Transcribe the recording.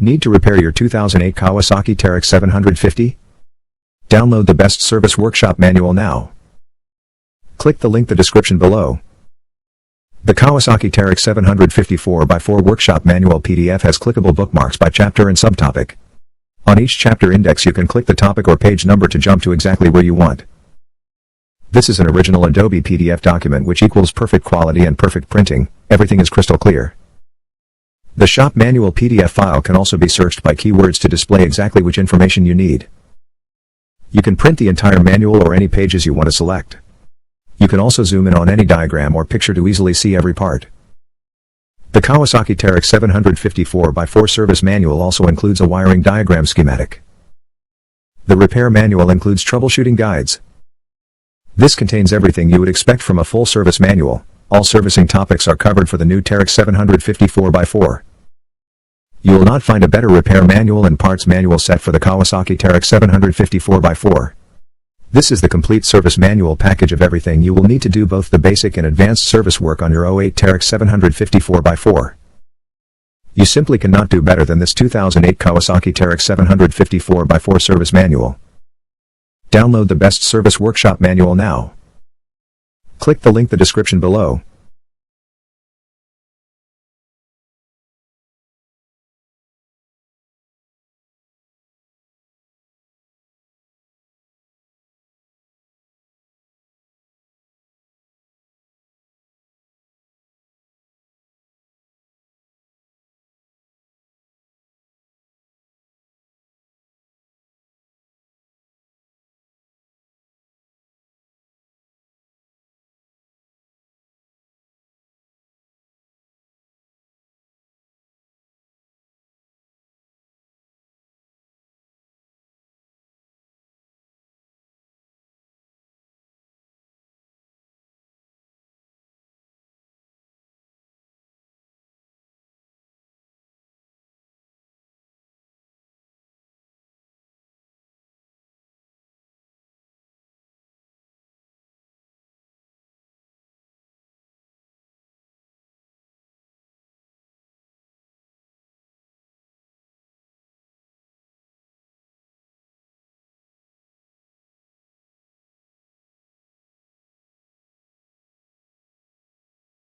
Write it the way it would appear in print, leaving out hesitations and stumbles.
Need to repair your 2008 Kawasaki TERYX 750? Download the Best Service Workshop Manual now. Click the link in the description below. The Kawasaki TERYX 750 4x4 Workshop Manual PDF has clickable bookmarks by chapter and subtopic. On each chapter index you can click the topic or page number to jump to exactly where you want. This is an original Adobe PDF document which equals perfect quality and perfect printing. Everything is crystal clear. The Shop Manual PDF file can also be searched by keywords to display exactly which information you need. You can print the entire manual or any pages you want to select. You can also zoom in on any diagram or picture to easily see every part. The Kawasaki TERYX 750 4x4 Service Manual also includes a wiring diagram schematic. The Repair Manual includes troubleshooting guides. This contains everything you would expect from a full service manual. All servicing topics are covered for the new TERYX 750 4x4. You will not find a better repair manual and parts manual set for the Kawasaki TERYX 750 4x4. This is the complete service manual package of everything you will need to do both the basic and advanced service work on your 2008 TERYX 750 4x4. You simply cannot do better than this 2008 Kawasaki TERYX 750 4x4 service manual. Download the Best Service Workshop Manual now. Click the link in the description below.